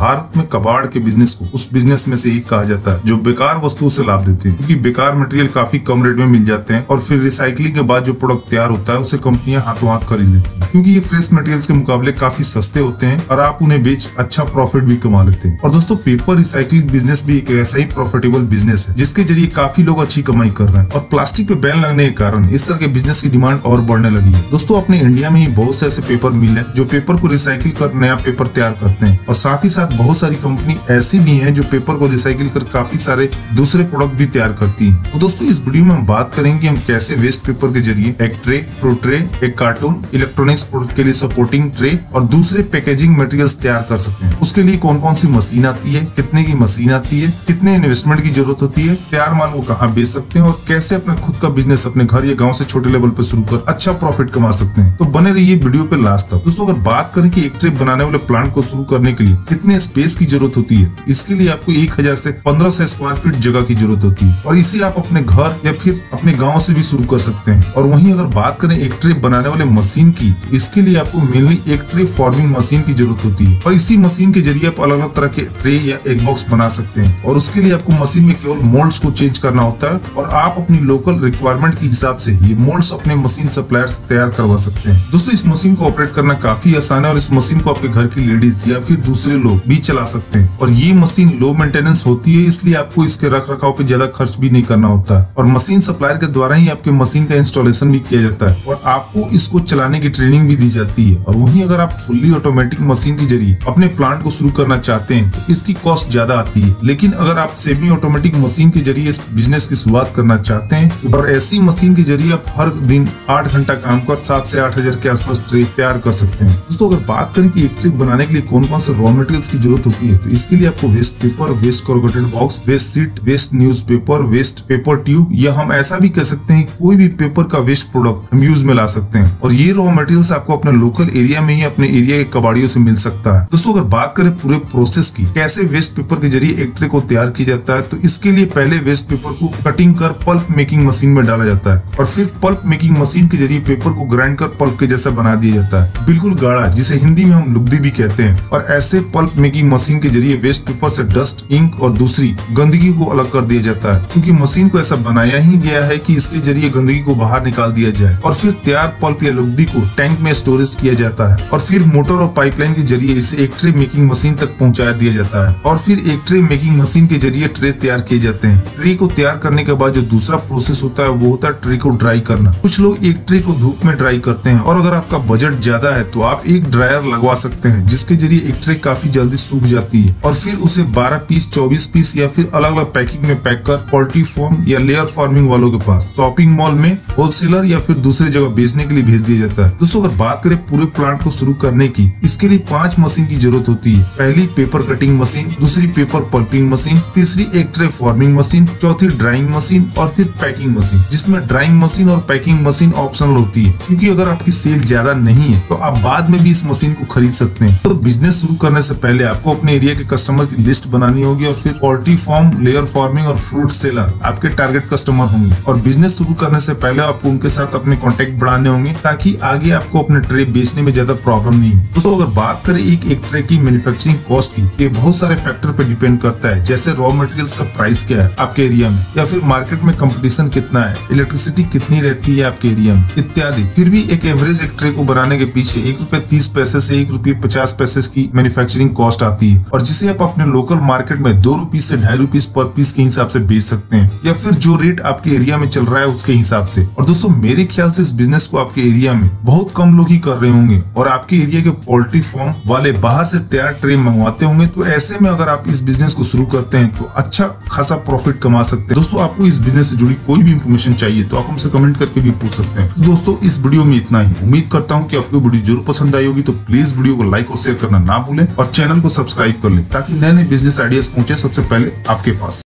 भारत में कबाड़ के बिजनेस को उस बिजनेस में से एक कहा जाता है जो बेकार वस्तु से लाभ देते हैं, क्योंकि बेकार मटेरियल काफी कम रेट में मिल जाते हैं और फिर रिसाइकलिंग के बाद जो प्रोडक्ट तैयार होता है उसे कंपनियां हाथों हाथ खरीद लेती हैं, क्योंकि ये फ्रेश मटेरियल्स के मुकाबले काफी सस्ते होते हैं और आप उन्हें बेच अच्छा प्रॉफिट भी कमा लेते हैं। और दोस्तों पेपर रिसाइकलिंग बिजनेस भी एक ऐसा ही प्रॉफिटेबल बिजनेस है जिसके जरिए काफी लोग अच्छी कमाई कर रहे हैं और प्लास्टिक पे बैन लगने के कारण इस तरह के बिजनेस की डिमांड और बढ़ने लगी है। दोस्तों अपने इंडिया में ही बहुत से ऐसे पेपर मिल है जो पेपर को रिसाइकिल कर नया पेपर तैयार करते हैं और साथ ही साथ बहुत सारी कंपनी ऐसी भी है जो पेपर को रिसाइकिल कर काफी सारे दूसरे प्रोडक्ट भी तैयार करती है। तो दोस्तों इस वीडियो में हम बात करेंगे हम कैसे वेस्ट पेपर के जरिए एक ट्रे, फ्रूट ट्रे, एक कार्टून, इलेक्ट्रॉनिक्स प्रोडक्ट के लिए सपोर्टिंग ट्रे और दूसरे पैकेजिंग मटेरियल्स तैयार कर सकते हैं। उसके लिए कौन कौन सी मशीन आती है, कितने की मशीन आती है, कितने इन्वेस्टमेंट की जरूरत होती है, तैयार माल को कहाँ बेच सकते हैं और कैसे अपना खुद का बिजनेस अपने घर या गाँव से छोटे लेवल पर शुरू कर अच्छा प्रॉफिट कमा सकते हैं। तो बने रहिए वीडियो पे लास्ट तक। दोस्तों अगर बात करें कि एक ट्रे बनाने वाले प्लांट को शुरू करने के लिए कितने स्पेस की जरूरत होती है, इसके लिए आपको 1000 से 1500 स्क्वायर फीट जगह की जरूरत होती है और इसे आप अपने घर या फिर अपने गांव से भी शुरू कर सकते हैं। और वहीं अगर बात करें एक ट्रे बनाने वाले मशीन की, इसके लिए आपको मेनली एक ट्रे फॉर्मिंग मशीन की जरूरत होती है और इसी मशीन के जरिए आप अलग अलग तरह के ट्रे या एक बॉक्स बना सकते हैं और उसके लिए आपको मशीन में केवल मोल्ड्स को चेंज करना होता है और आप अपनी लोकल रिक्वायरमेंट के हिसाब से ये मोल्ड्स अपने मशीन सप्लायर से तैयार करवा सकते हैं। दोस्तों इस मशीन को ऑपरेट करना काफी आसान है और इस मशीन को आपके घर की लेडीज या फिर दूसरे लोग भी चला सकते हैं और ये मशीन लो मेंटेनेंस होती है, इसलिए आपको इसके रख रखाव पे ज्यादा खर्च भी नहीं करना होता है और मशीन सप्लायर के द्वारा ही आपके मशीन का इंस्टॉलेशन भी किया जाता है और आपको इसको चलाने की ट्रेनिंग भी दी जाती है। और वहीं अगर आप फुल्ली ऑटोमेटिक मशीन के जरिए अपने प्लांट को शुरू करना चाहते हैं तो इसकी कॉस्ट ज्यादा आती है, लेकिन अगर आप सेमी ऑटोमेटिक मशीन के जरिए इस बिजनेस की शुरुआत करना चाहते हैं और ऐसी मशीन के जरिए आप हर दिन 8 घंटा काम कर 7 से 8000 के आसपास ट्रे तैयार कर सकते हैं। दोस्तों अगर बात करें कि एक ट्रे बनाने के लिए कौन कौन से रॉ मटेरियल्स की जरूरत होती है, तो इसके लिए आपको waste paper, waste corrugated box, waste sheet, waste newspaper, waste paper tube या हम ऐसा भी कह सकते हैं कोई भी पेपर का वेस्ट प्रोडक्ट हम यूज में ला सकते हैं और ये रॉ मटेरियल्स आपको अपने लोकल एरिया में ही अपने एरिया के कबाड़ियों से मिल सकता है। दोस्तों अगर बात करें पूरे प्रोसेस की, कैसे वेस्ट पेपर के जरिए एक ट्रे को तैयार किया जाता है, तो इसके लिए पहले वेस्ट पेपर को कटिंग कर पल्प मेकिंग मशीन में डाला जाता है और फिर पल्प मेकिंग मशीन के जरिए पेपर को ग्राइंड कर पल्प के जैसा बना दिया जाता है, बिल्कुल गाढ़ा, जिसे हिंदी में हम लुगदी भी कहते हैं। और ऐसे पल्प मेकिंग मशीन के जरिए वेस्ट पेपर से डस्ट, इंक और दूसरी गंदगी को अलग कर दिया जाता है, क्योंकि मशीन को ऐसा बनाया ही गया है कि इसके जरिए गंदगी को बाहर निकाल दिया जाए और फिर तैयार पल्प या लुगदी को टैंक में स्टोरेज किया जाता है और फिर मोटर और पाइपलाइन के जरिए इसे एक ट्रे मेकिंग मशीन तक पहुंचाया दिया जाता है और फिर एक ट्रे मेकिंग मशीन के जरिए ट्रे तैयार किए जाते हैं। ट्रे को तैयार करने के बाद जो दूसरा प्रोसेस होता है वो होता है ट्रे को ड्राई करना। कुछ लोग एक ट्रे को धूप में ड्राई करते हैं और अगर आपका बजट ज्यादा है तो आप एक ड्रायर लगवा सकते हैं जिसके जरिए एक ट्रे काफी जल्दी सूख जाती है और फिर उसे 12 पीस, 24 पीस या फिर अलग अलग पैकिंग में पैक कर पोल्ट्री फार्म या लेयर फार्मिंग वालों के पास, शॉपिंग मॉल में, होलसेलर या फिर दूसरी जगह बेचने के लिए भेज दिया जाता है। दोस्तों अगर बात करें पूरे प्लांट को शुरू करने की, इसके लिए 5 मशीन की जरूरत होती है। पहली पेपर कटिंग मशीन, दूसरी पेपर पल्पिंग मशीन, तीसरी एक ट्रे फॉर्मिंग मशीन, चौथी ड्राइंग मशीन और फिर पैकिंग मशीन, जिसमें ड्राइंग मशीन और पैकिंग मशीन ऑप्शनल होती है, क्योंकि अगर आपकी सेल ज्यादा नहीं है तो आप बाद में भी इस मशीन को खरीद सकते हैं। तो बिजनेस शुरू करने से पहले आपको अपने एरिया के कस्टमर की लिस्ट बनानी होगी और फिर पोल्ट्री फार्म, लेयर फार्मिंग और फ्रूट सेलर आपके टारगेट कस्टमर होंगे और बिजनेस शुरू करने से पहले आपको उनके साथ अपने कॉन्टेक्ट बढ़ाने होंगे ताकि आगे आपको अपने ट्रे बेचने में ज्यादा प्रॉब्लम नहीं है। दोस्तों अगर बात करें एक ट्रे की मैन्युफैक्चरिंग कॉस्ट की, ये बहुत सारे फैक्टर पे डिपेंड करता है, जैसे रॉ मटेरियल्स का प्राइस क्या है आपके एरिया में या फिर मार्केट में कंपटीशन कितना है, इलेक्ट्रिसिटी कितनी रहती है आपके एरिया में इत्यादि। फिर भी एक एवरेज एक ट्रे को बनाने के पीछे ₹1.30 से ₹1.50 की मैन्युफैक्चरिंग कॉस्ट आती है और जिसे आप अपने लोकल मार्केट में ₹2 से ₹2.50 पर पीस के हिसाब से बेच सकते हैं या फिर जो रेट आपके एरिया में चल रहा है उसके हिसाब से। और दोस्तों मेरे ख्याल से इस बिजनेस को आपके एरिया में बहुत कम लोग ही कर रहे होंगे और आपके एरिया के पोल्ट्री फार्म वाले बाहर से तैयार ट्रे मंगवाते होंगे, तो ऐसे में अगर आप इस बिजनेस को शुरू करते हैं तो अच्छा खासा प्रॉफिट कमा सकते हैं। दोस्तों आपको इस बिजनेस से जुड़ी कोई भी इंफॉर्मेशन चाहिए तो आप हमसे कमेंट करके भी पूछ सकते हैं। तो दोस्तों इस वीडियो में इतना ही। उम्मीद करता हूँ कि आपको वीडियो जरूर पसंद आई होगी, तो प्लीज वीडियो को लाइक और शेयर करना ना भूलें और चैनल को सब्सक्राइब कर लें ताकि नए नए बिजनेस आइडियाज पहुंचे सबसे पहले आपके पास।